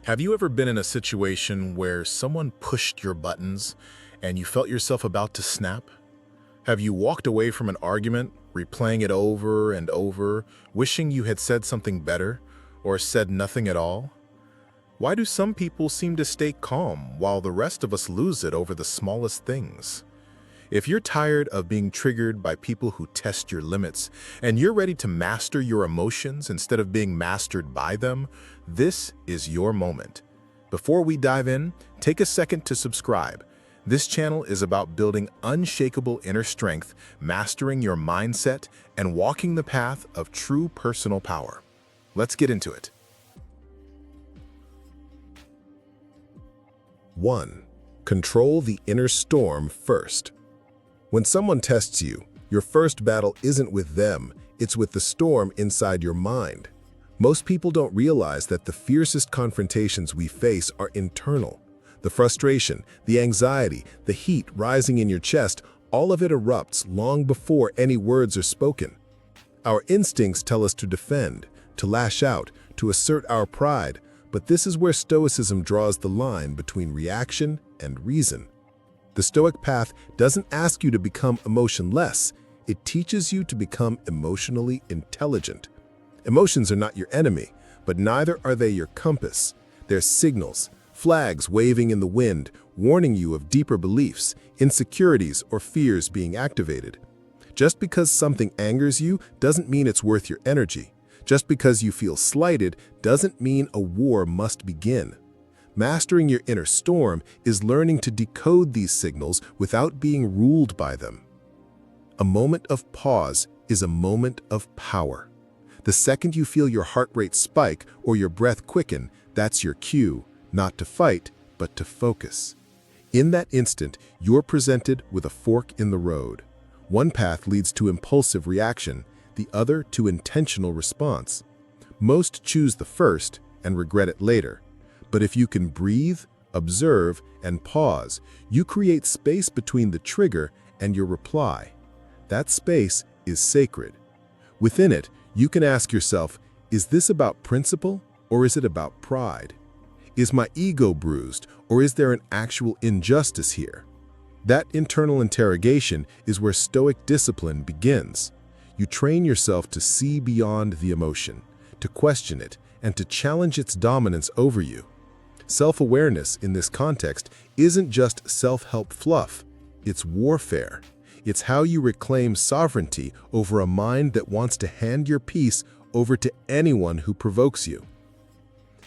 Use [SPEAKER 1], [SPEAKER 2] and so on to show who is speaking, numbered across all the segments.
[SPEAKER 1] Have you ever been in a situation where someone pushed your buttons and you felt yourself about to snap? Have you walked away from an argument, replaying it over and over, wishing you had said something better or said nothing at all? Why do some people seem to stay calm while the rest of us lose it over the smallest things? If you're tired of being triggered by people who test your limits and you're ready to master your emotions instead of being mastered by them, this is your moment. Before we dive in, take a second to subscribe. This channel is about building unshakable inner strength, mastering your mindset, and walking the path of true personal power. Let's get into it.
[SPEAKER 2] 1. Control the inner storm first. When someone tests you, your first battle isn't with them, it's with the storm inside your mind. Most people don't realize that the fiercest confrontations we face are internal. The frustration, the anxiety, the heat rising in your chest, all of it erupts long before any words are spoken. Our instincts tell us to defend, to lash out, to assert our pride, but this is where Stoicism draws the line between reaction and reason. The Stoic path doesn't ask you to become emotionless, it teaches you to become emotionally intelligent. Emotions are not your enemy, but neither are they your compass. They're signals, flags waving in the wind, warning you of deeper beliefs, insecurities, or fears being activated. Just because something angers you doesn't mean it's worth your energy. Just because you feel slighted doesn't mean a war must begin. Mastering your inner storm is learning to decode these signals without being ruled by them. A moment of pause is a moment of power. The second you feel your heart rate spike or your breath quicken, that's your cue, not to fight, but to focus. In that instant, you're presented with a fork in the road. One path leads to impulsive reaction, the other to intentional response. Most choose the first and regret it later. But if you can breathe, observe, and pause, you create space between the trigger and your reply. That space is sacred. Within it, you can ask yourself, is this about principle or is it about pride? Is my ego bruised or is there an actual injustice here? That internal interrogation is where Stoic discipline begins. You train yourself to see beyond the emotion, to question it, and to challenge its dominance over you. Self-awareness in this context isn't just self-help fluff, it's warfare. It's how you reclaim sovereignty over a mind that wants to hand your peace over to anyone who provokes you.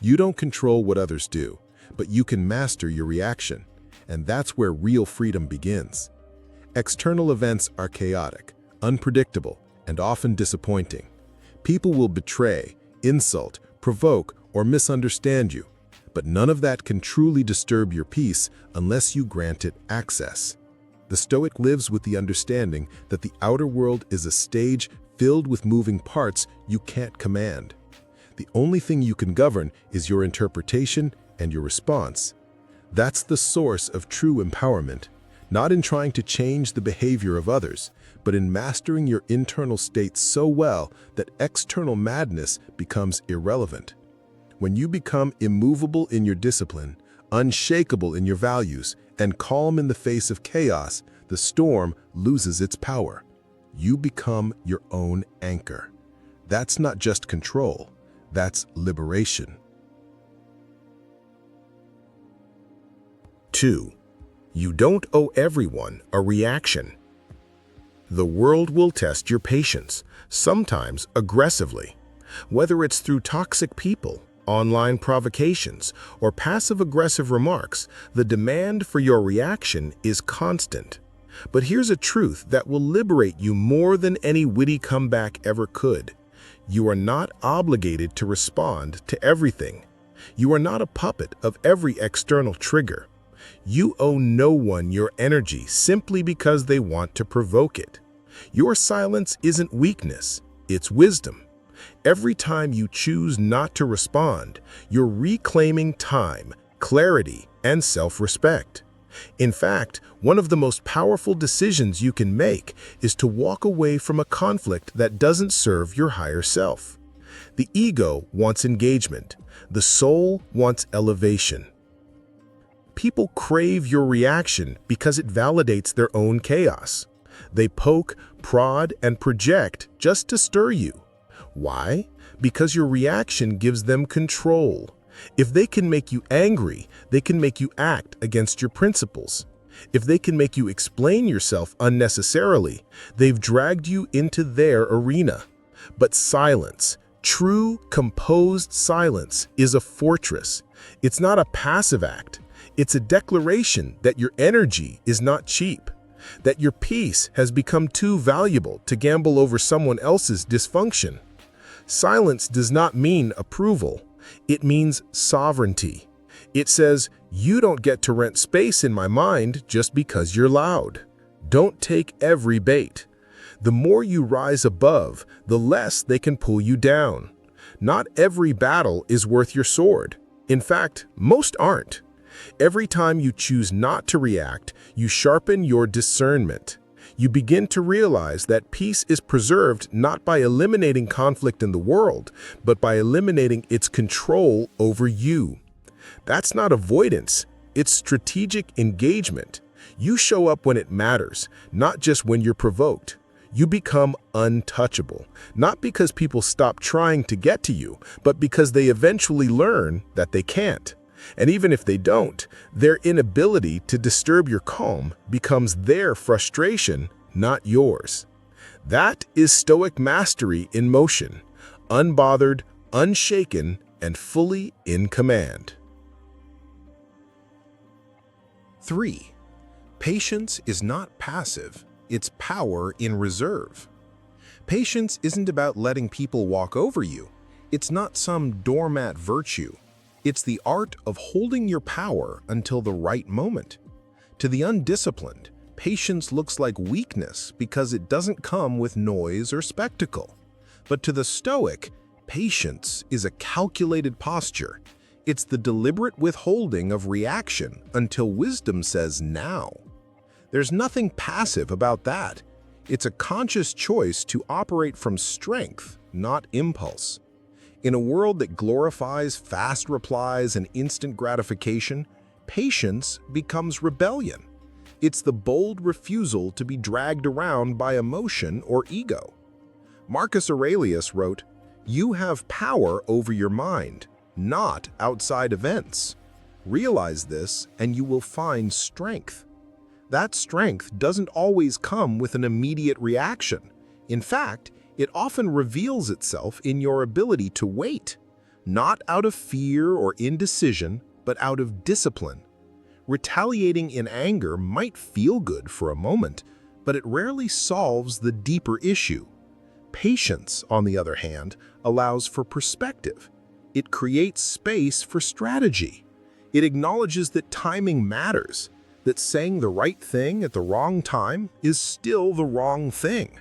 [SPEAKER 2] You don't control what others do, but you can master your reaction, and that's where real freedom begins. External events are chaotic, unpredictable, and often disappointing. People will betray, insult, provoke, or misunderstand you. But none of that can truly disturb your peace unless you grant it access. The Stoic lives with the understanding that the outer world is a stage filled with moving parts you can't command. The only thing you can govern is your interpretation and your response. That's the source of true empowerment, not in trying to change the behavior of others, but in mastering your internal state so well that external madness becomes irrelevant. When you become immovable in your discipline, unshakable in your values, and calm in the face of chaos, the storm loses its power. You become your own anchor. That's not just control, that's liberation.
[SPEAKER 1] 2. You don't owe everyone a reaction. The world will test your patience, sometimes aggressively. Whether it's through toxic people, online provocations, or passive-aggressive remarks, the demand for your reaction is constant. But here's a truth that will liberate you more than any witty comeback ever could. You are not obligated to respond to everything. You are not a puppet of every external trigger. You owe no one your energy simply because they want to provoke it. Your silence isn't weakness, it's wisdom. Every time you choose not to respond, you're reclaiming time, clarity, and self-respect. In fact, one of the most powerful decisions you can make is to walk away from a conflict that doesn't serve your higher self. The ego wants engagement. The soul wants elevation. People crave your reaction because it validates their own chaos. They poke, prod, and project just to stir you. Why? Because your reaction gives them control. If they can make you angry, they can make you act against your principles. If they can make you explain yourself unnecessarily, they've dragged you into their arena. But silence, true, composed silence, is a fortress. It's not a passive act. It's a declaration that your energy is not cheap, that your peace has become too valuable to gamble over someone else's dysfunction. Silence does not mean approval. It means sovereignty. It says, you don't get to rent space in my mind just because you're loud. Don't take every bait. The more you rise above, the less they can pull you down. Not every battle is worth your sword. In fact, most aren't. Every time you choose not to react, you sharpen your discernment. You begin to realize that peace is preserved not by eliminating conflict in the world, but by eliminating its control over you. That's not avoidance, it's strategic engagement. You show up when it matters, not just when you're provoked. You become untouchable, not because people stop trying to get to you, but because they eventually learn that they can't. And even if they don't, their inability to disturb your calm becomes their frustration, not yours. That is Stoic mastery in motion, unbothered, unshaken, and fully in command.
[SPEAKER 2] 3. Patience is not passive, it's power in reserve. Patience isn't about letting people walk over you. It's not some doormat virtue. It's the art of holding your power until the right moment. To the undisciplined, patience looks like weakness because it doesn't come with noise or spectacle. But to the Stoic, patience is a calculated posture. It's the deliberate withholding of reaction until wisdom says now. There's nothing passive about that. It's a conscious choice to operate from strength, not impulse. In a world that glorifies fast replies and instant gratification, patience becomes rebellion. It's the bold refusal to be dragged around by emotion or ego. Marcus Aurelius wrote, "You have power over your mind, not outside events. Realize this and you will find strength." That strength doesn't always come with an immediate reaction. In fact, it often reveals itself in your ability to wait, not out of fear or indecision, but out of discipline. Retaliating in anger might feel good for a moment, but it rarely solves the deeper issue. Patience, on the other hand, allows for perspective. It creates space for strategy. It acknowledges that timing matters, that saying the right thing at the wrong time is still the wrong thing.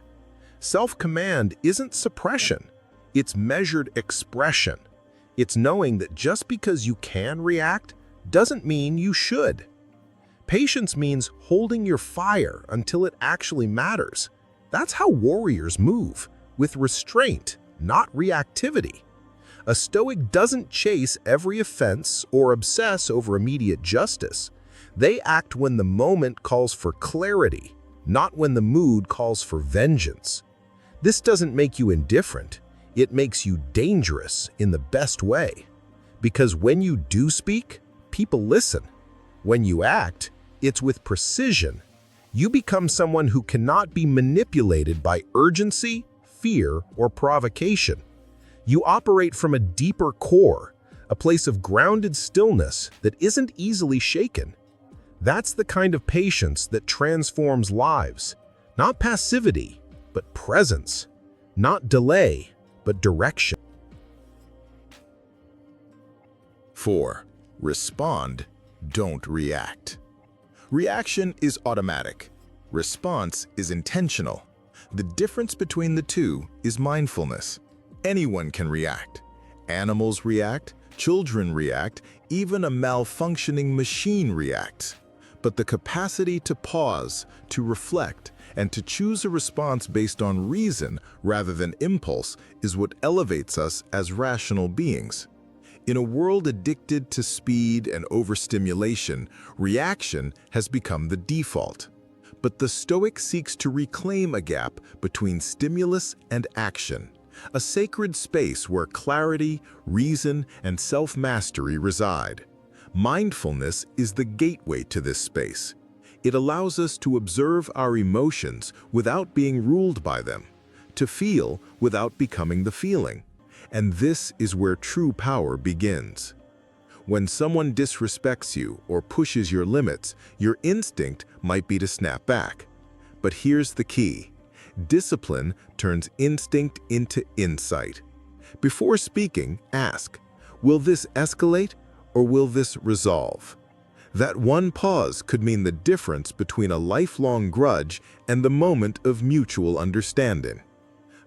[SPEAKER 2] Self-command isn't suppression, it's measured expression. It's knowing that just because you can react doesn't mean you should. Patience means holding your fire until it actually matters. That's how warriors move, with restraint, not reactivity. A Stoic doesn't chase every offense or obsess over immediate justice. They act when the moment calls for clarity, not when the mood calls for vengeance. This doesn't make you indifferent. It makes you dangerous in the best way. Because when you do speak, people listen. When you act, it's with precision. You become someone who cannot be manipulated by urgency, fear, or provocation. You operate from a deeper core, a place of grounded stillness that isn't easily shaken. That's the kind of patience that transforms lives. Not passivity, but presence. Not delay, but direction.
[SPEAKER 3] 4. Respond, don't react. Reaction is automatic. Response is intentional. The difference between the two is mindfulness. Anyone can react. Animals react, children react, even a malfunctioning machine reacts. but the capacity to pause, to reflect, and to choose a response based on reason rather than impulse is what elevates us as rational beings. In a world addicted to speed and overstimulation, reaction has become the default. But the Stoic seeks to reclaim a gap between stimulus and action, a sacred space where clarity, reason, and self-mastery reside. Mindfulness is the gateway to this space. It allows us to observe our emotions without being ruled by them, to feel without becoming the feeling. And this is where true power begins. When someone disrespects you or pushes your limits, your instinct might be to snap back. But here's the key. Discipline turns instinct into insight. Before speaking, ask, will this escalate or will this resolve? That one pause could mean the difference between a lifelong grudge and the moment of mutual understanding.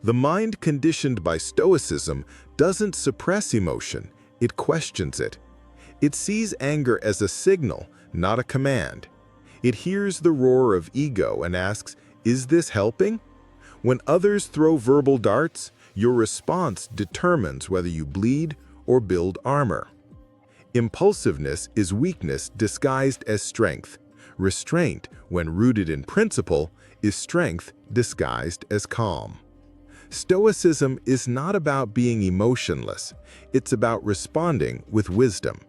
[SPEAKER 3] The mind conditioned by Stoicism doesn't suppress emotion, it questions it. It sees anger as a signal, not a command. It hears the roar of ego and asks, is this helping? When others throw verbal darts, your response determines whether you bleed or build armor. Impulsiveness is weakness disguised as strength. Restraint, when rooted in principle, is strength disguised as calm. Stoicism is not about being emotionless. It's about responding with wisdom.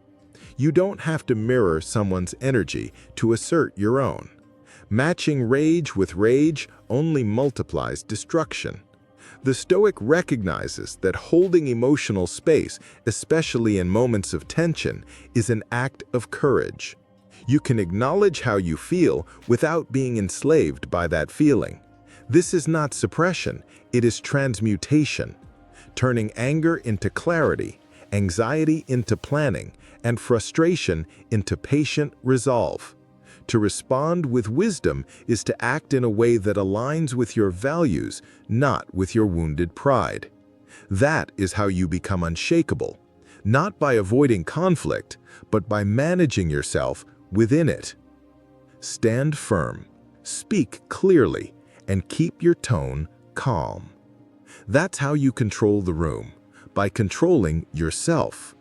[SPEAKER 3] You don't have to mirror someone's energy to assert your own. Matching rage with rage only multiplies destruction. The Stoic recognizes that holding emotional space, especially in moments of tension, is an act of courage. You can acknowledge how you feel without being enslaved by that feeling. This is not suppression, it is transmutation, turning anger into clarity, anxiety into planning, and frustration into patient resolve. To respond with wisdom is to act in a way that aligns with your values, not with your wounded pride. That is how you become unshakable, not by avoiding conflict, but by managing yourself within it. Stand firm, speak clearly, and keep your tone calm. That's how you control the room, by controlling yourself.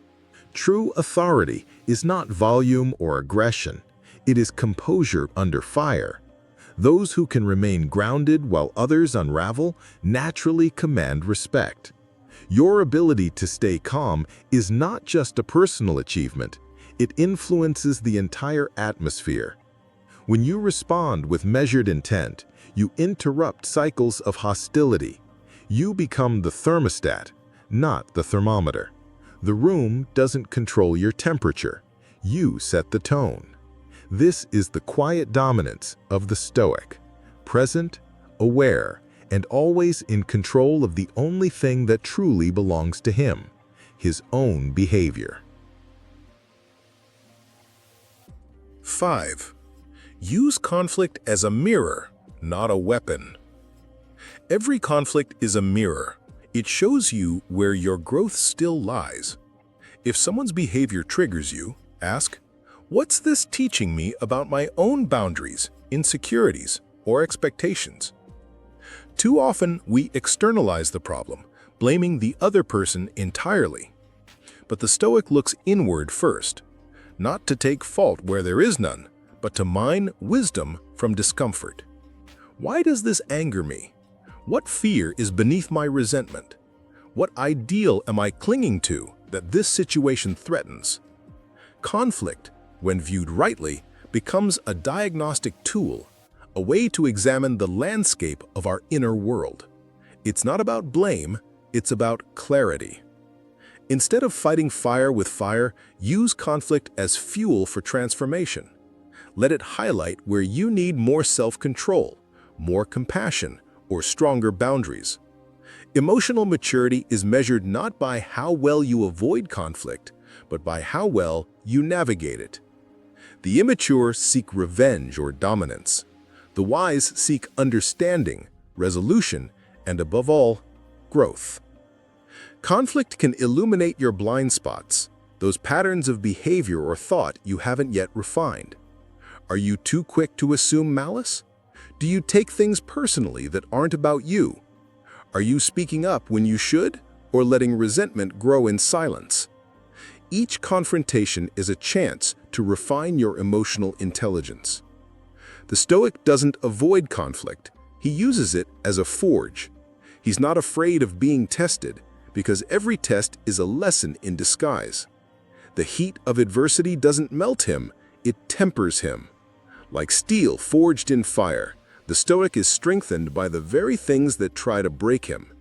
[SPEAKER 3] True authority is not volume or aggression. It is composure under fire. Those who can remain grounded while others unravel naturally command respect. Your ability to stay calm is not just a personal achievement. It influences the entire atmosphere. When you respond with measured intent, you interrupt cycles of hostility. You become the thermostat, not the thermometer. The room doesn't control your temperature. You set the tone. This is the quiet dominance of the Stoic, present, aware, and always in control of the only thing that truly belongs to him, his own behavior.
[SPEAKER 2] 5. Use conflict as a mirror, not a weapon. Every conflict is a mirror. It shows you where your growth still lies. If someone's behavior triggers you, ask, what's this teaching me about my own boundaries, insecurities, or expectations? Too often, we externalize the problem, blaming the other person entirely. But the Stoic looks inward first, not to take fault where there is none, but to mine wisdom from discomfort. Why does this anger me? What fear is beneath my resentment? What ideal am I clinging to that this situation threatens? Conflict, when viewed rightly, becomes a diagnostic tool, a way to examine the landscape of our inner world. It's not about blame, it's about clarity. Instead of fighting fire with fire, use conflict as fuel for transformation. Let it highlight where you need more self-control, more compassion, or stronger boundaries. Emotional maturity is measured not by how well you avoid conflict, but by how well you navigate it. The immature seek revenge or dominance. The wise seek understanding, resolution, and above all, growth. Conflict can illuminate your blind spots, those patterns of behavior or thought you haven't yet refined. Are you too quick to assume malice? Do you take things personally that aren't about you? Are you speaking up when you should, or letting resentment grow in silence? Each confrontation is a chance to refine your emotional intelligence. The Stoic doesn't avoid conflict, he uses it as a forge. He's not afraid of being tested, because every test is a lesson in disguise. The heat of adversity doesn't melt him, it tempers him. Like steel forged in fire, the Stoic is strengthened by the very things that try to break him.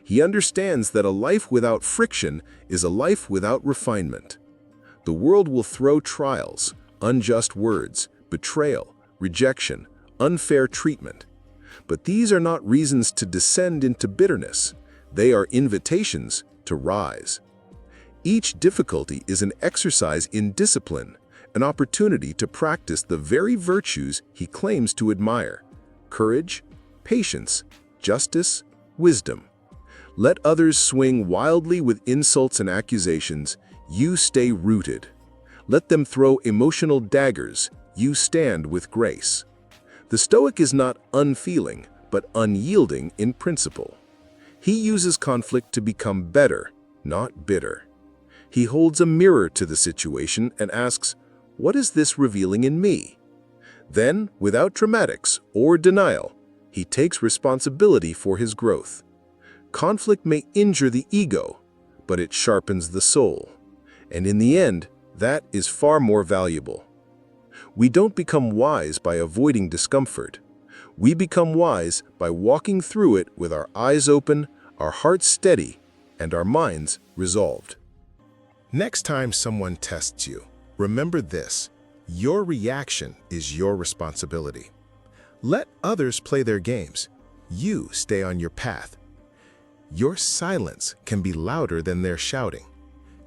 [SPEAKER 2] He understands that a life without friction is a life without refinement. The world will throw trials, unjust words, betrayal, rejection, unfair treatment. But these are not reasons to descend into bitterness. They are invitations to rise. Each difficulty is an exercise in discipline, an opportunity to practice the very virtues he claims to admire: courage, patience, justice, wisdom. Let others swing wildly with insults and accusations, you stay rooted. Let them throw emotional daggers, you stand with grace. The Stoic is not unfeeling, but unyielding in principle. He uses conflict to become better, not bitter. He holds a mirror to the situation and asks, "What is this revealing in me?" Then, without dramatics or denial, he takes responsibility for his growth. Conflict may injure the ego, but it sharpens the soul. And in the end, that is far more valuable. We don't become wise by avoiding discomfort. We become wise by walking through it with our eyes open, our hearts steady, and our minds resolved.
[SPEAKER 1] Next time someone tests you, remember this: your reaction is your responsibility. Let others play their games. You stay on your path. Your silence can be louder than their shouting.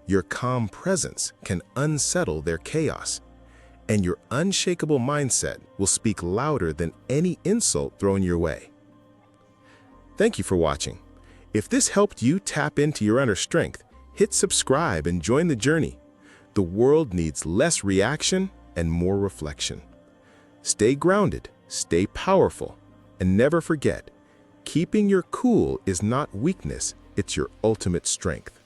[SPEAKER 1] Your calm presence can unsettle their chaos. And your unshakable mindset will speak louder than any insult thrown your way. Thank you for watching. If this helped you tap into your inner strength, hit subscribe and join the journey. The world needs less reaction and more reflection. Stay grounded, stay powerful, and never forget, keeping your cool is not weakness, it's your ultimate strength.